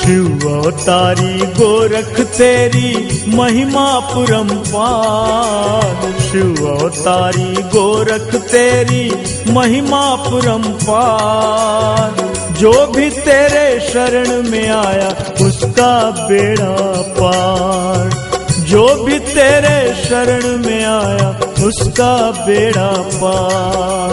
शिव अवतारी गोरख तेरी महिमा परम्पार। शिव अवतारी गोरख तेरी महिमा परम्पार। जो भी तेरे शरण में आया उसका बेड़ा पार। जो भी तेरे शरण में आया उसका बेड़ा पार।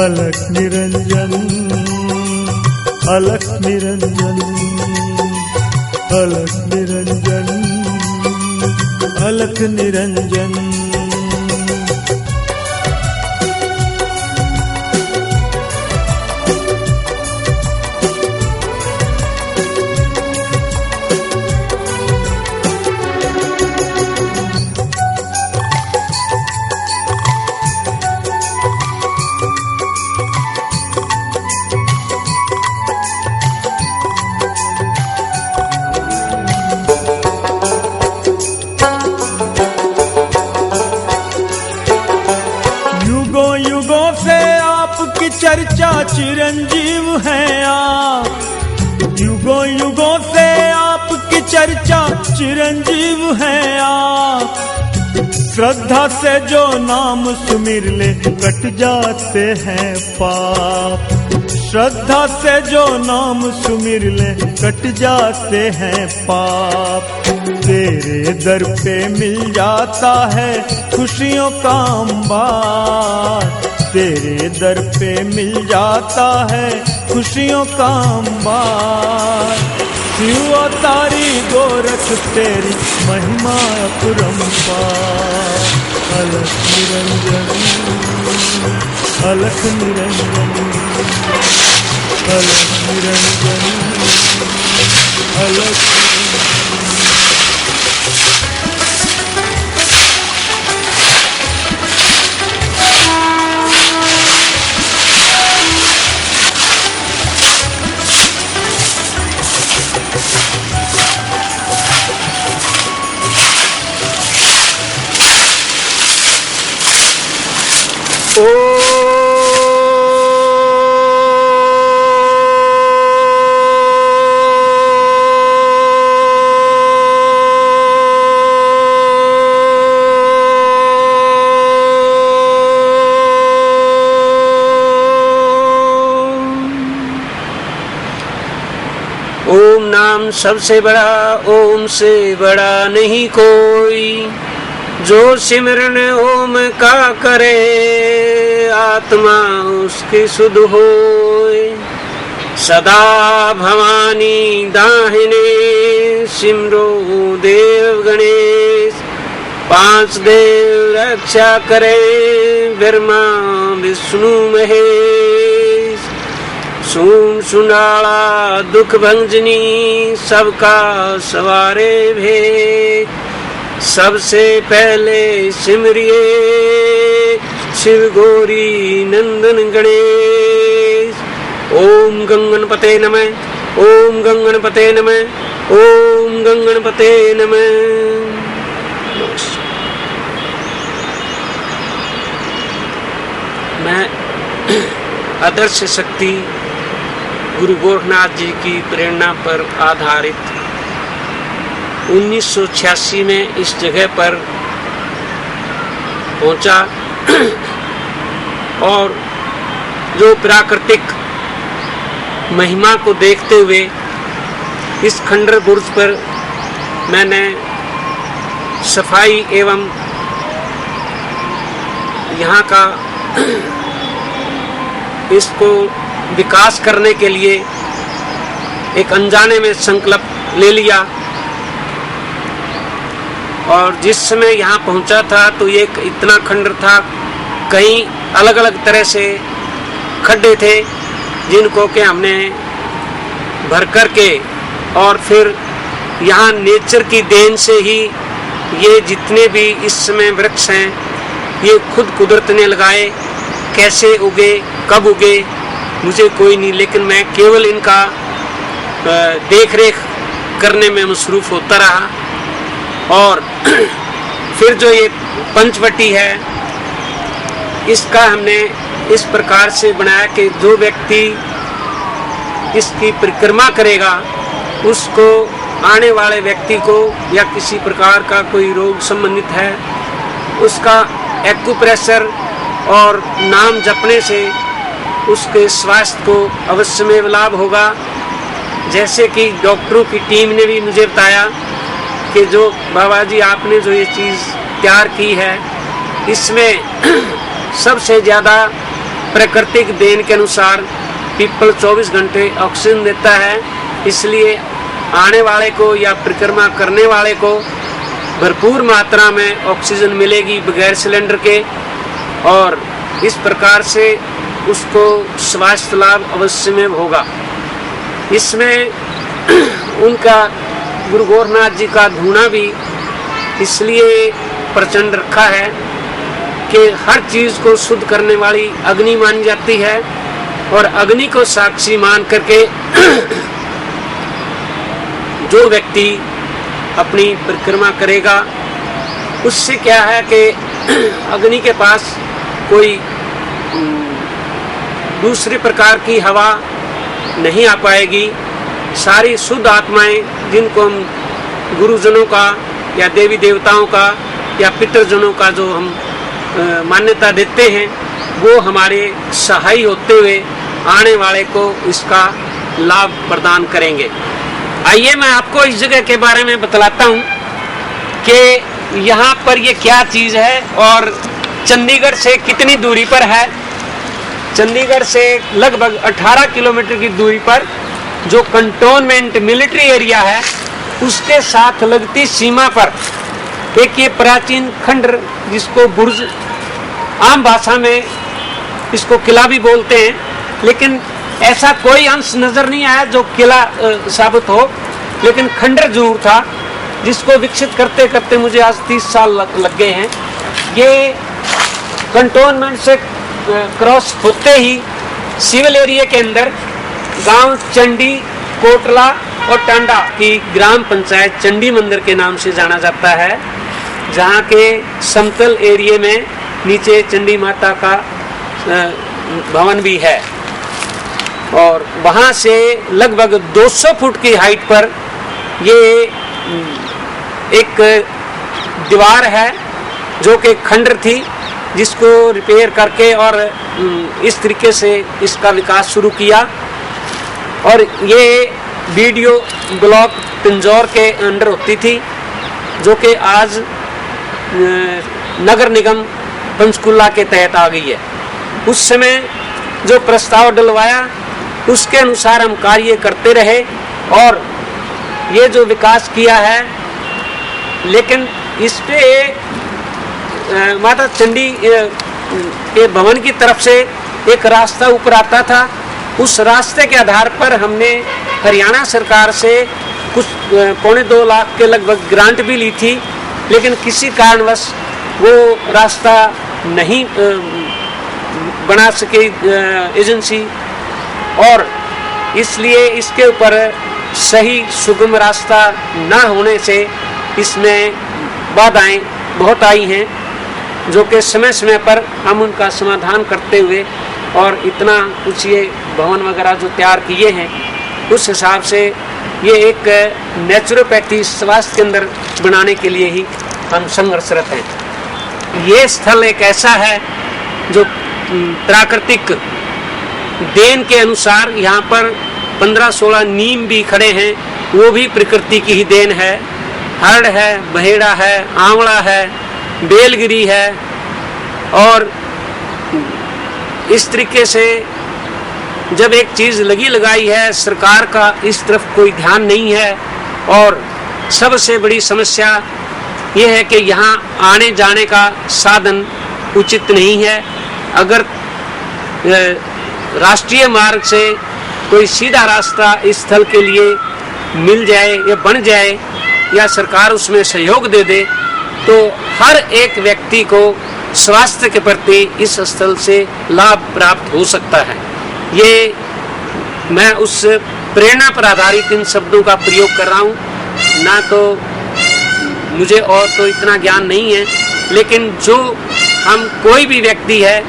अलख निरंजन, अलख निरंजन, अलख निरंजन, अलख निरंजन। चर्चा चिरंजीव हैं आप। युगों युगों से आपकी चर्चा चिरंजीव हैं आप। श्रद्धा से जो नाम सुमिर ले कट जाते हैं पाप। श्रद्धा से जो नाम सुमिर ले कट जाते हैं पाप। तेरे दर पे मिल जाता है खुशियों का अंबार। तेरे दर पे मिल जाता है खुशियों का अंबार। शिव अवतारी गोरख तेरी महिमा अपरंपार। अलख निरंजन, अलख निरंजन, अलख निरंजन, अलख ओम नाम सबसे बड़ा, ओम से बड़ा नहीं कोई। जो सिमरन ओम का करे आत्मा उसकी शुद्ध होए। सदा भवानी दाहिने सिमरो देव गणेश। पांच देव रक्षा करे ब्रह्मा विष्णु महेश। सून सुनाला दुख भंजनी सबका सवारे भेद। सबसे पहले सिमरिए शिव गौरी नंदन गणेश। ओम गंगणपते नमः, ओम गंगणपते नमः, ओम गंगणपते नमः। मैं आदर्श शक्ति गुरु गोरखनाथ जी की प्रेरणा पर आधारित 1986 में इस जगह पर पहुंचा और जो प्राकृतिक महिमा को देखते हुए इस खंडर बुर्ज पर मैंने सफाई एवं यहाँ का इसको विकास करने के लिए एक अनजाने में संकल्प ले लिया। और जिस समय यहाँ पहुँचा था तो ये इतना खंडर था, कई अलग अलग तरह से खड्डे थे जिनको कि हमने भर कर के, और फिर यहाँ नेचर की देन से ही ये जितने भी इस समय वृक्ष हैं ये खुद कुदरत ने लगाए। कैसे उगे, कब उगे, मुझे कोई नहीं, लेकिन मैं केवल इनका देख रेख करने में मसरूफ़ होता रहा। और फिर जो ये पंचवटी है इसका हमने इस प्रकार से बनाया कि जो व्यक्ति इसकी परिक्रमा करेगा उसको, आने वाले व्यक्ति को या किसी प्रकार का कोई रोग संबंधित है उसका एक्यूप्रेशर और नाम जपने से उसके स्वास्थ्य को अवश्य में लाभ होगा। जैसे कि डॉक्टरों की टीम ने भी मुझे बताया कि जो बाबा जी आपने जो ये चीज़ तैयार की है इसमें सबसे ज़्यादा प्राकृतिक देन के अनुसार पीपल 24 घंटे ऑक्सीजन देता है, इसलिए आने वाले को या परिक्रमा करने वाले को भरपूर मात्रा में ऑक्सीजन मिलेगी बगैर सिलेंडर के, और इस प्रकार से उसको स्वास्थ्य लाभ अवश्य में होगा। इसमें उनका गुरु गोरखनाथ जी का धूना भी इसलिए प्रचंड रखा है कि हर चीज़ को शुद्ध करने वाली अग्नि मानी जाती है, और अग्नि को साक्षी मान करके जो व्यक्ति अपनी परिक्रमा करेगा उससे क्या है कि अग्नि के पास कोई दूसरी प्रकार की हवा नहीं आ पाएगी। सारी शुद्ध आत्माएं जिनको हम गुरुजनों का या देवी देवताओं का या पितृजनों का जो हम मान्यता देते हैं वो हमारे सहाय होते हुए आने वाले को इसका लाभ प्रदान करेंगे। आइए मैं आपको इस जगह के बारे में बतलाता हूँ कि यहाँ पर ये क्या चीज़ है और चंडीगढ़ से कितनी दूरी पर है। चंडीगढ़ से लगभग 18 किलोमीटर की दूरी पर जो कंटोनमेंट मिलिट्री एरिया है उसके साथ लगती सीमा पर एक ये प्राचीन खंडर जिसको बुर्ज, आम भाषा में इसको किला भी बोलते हैं, लेकिन ऐसा कोई अंश नजर नहीं आया जो किला साबित हो, लेकिन खंडर जरूर था जिसको विकसित करते करते मुझे आज 30 साल लग गए हैं। ये कंटोनमेंट से क्रॉस होते ही सिविल एरिया के अंदर गांव चंडी कोटला और टांडा की ग्राम पंचायत चंडी मंदिर के नाम से जाना जाता है, जहाँ के समतल एरिया में नीचे चंडी माता का भवन भी है, और वहाँ से लगभग 200 फुट की हाइट पर ये एक दीवार है जो कि खंडर थी, जिसको रिपेयर करके और इस तरीके से इसका विकास शुरू किया। और ये वीडियो ब्लॉक पिंजौर के अंडर होती थी, जो कि आज नगर निगम पंचकुला के तहत आ गई है। उस समय जो प्रस्ताव डलवाया उसके अनुसार हम कार्य करते रहे और ये जो विकास किया है, लेकिन इस पे माता चंडी के भवन की तरफ से एक रास्ता ऊपर आता था। उस रास्ते के आधार पर हमने हरियाणा सरकार से कुछ 2.25 लाख के लगभग ग्रांट भी ली थी, लेकिन किसी कारणवश वो रास्ता नहीं बना सके एजेंसी, और इसलिए इसके ऊपर सही सुगम रास्ता ना होने से इसमें बाधाएं बहुत आई हैं, जो कि समय समय पर हम उनका समाधान करते हुए और इतना कुछ ये भवन वगैरह जो तैयार किए हैं उस हिसाब से ये एक नेचुरोपैथी स्वास्थ्य केंद्र बनाने के लिए ही हम संघर्षरत हैं। ये स्थल एक ऐसा है जो प्राकृतिक देन के अनुसार यहाँ पर 15-16 नीम भी खड़े हैं, वो भी प्रकृति की ही देन है। हरड़ है, बहेड़ा है, आंवला है, बेलगिरी है, और इस तरीके से जब एक चीज़ लगी लगाई है, सरकार का इस तरफ कोई ध्यान नहीं है। और सबसे बड़ी समस्या ये है कि यहाँ आने जाने का साधन उचित नहीं है। अगर राष्ट्रीय मार्ग से कोई सीधा रास्ता इस स्थल के लिए मिल जाए या बन जाए या सरकार उसमें सहयोग दे दे, तो हर एक व्यक्ति को स्वास्थ्य के प्रति इस स्थल से लाभ प्राप्त हो सकता है। ये मैं उस प्रेरणा पर आधारित इन शब्दों का प्रयोग कर रहा हूँ, ना तो मुझे और तो इतना ज्ञान नहीं है, लेकिन जो हम कोई भी व्यक्ति है,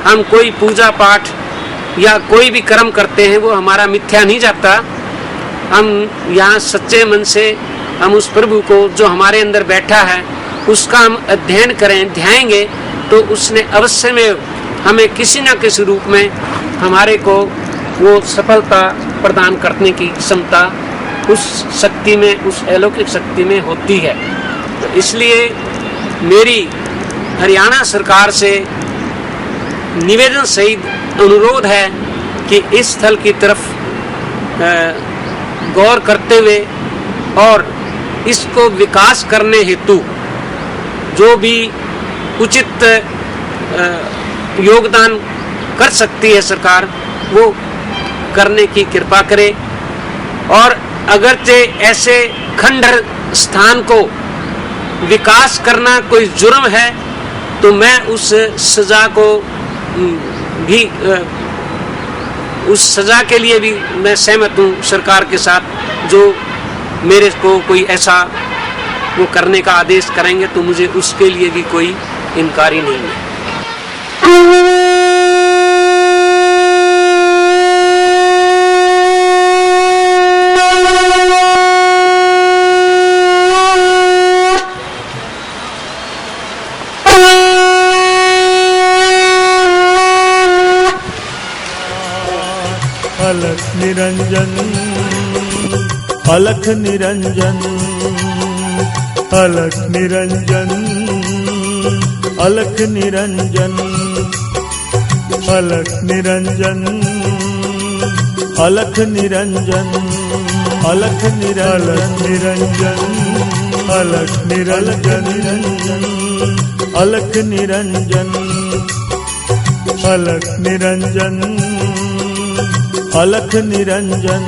हम कोई पूजा पाठ या कोई भी कर्म करते हैं वो हमारा मिथ्या नहीं जाता। हम यहाँ सच्चे मन से हम उस प्रभु को जो हमारे अंदर बैठा है उसका हम अध्ययन करें, ध्याएंगे, तो उसने अवश्य में हमें किसी न किसी रूप में हमारे को वो सफलता प्रदान करने की क्षमता उस शक्ति में, उस अलौकिक शक्ति में होती है। तो इसलिए मेरी हरियाणा सरकार से निवेदन सहित अनुरोध है कि इस स्थल की तरफ गौर करते हुए और इसको विकास करने हेतु जो भी उचित योगदान कर सकती है सरकार, वो करने की कृपा करे। और अगरचे ऐसे खंडहर स्थान को विकास करना कोई जुर्म है, तो मैं उस सजा को भी उस सजा के लिए भी मैं सहमत हूँ सरकार के साथ। जो मेरे को कोई ऐसा वो करने का आदेश करेंगे तो मुझे उसके लिए भी कोई इनकारी नहीं है। अलख निरंजन, अलख निरंजन, अलख निरंजन, अलख निरंजन, अलख निरंजन, अलख निरंजन, अलख निरंजन, अलख निरंजन, अलख निरंजन, अलख निरंजन, अलख निरंजन।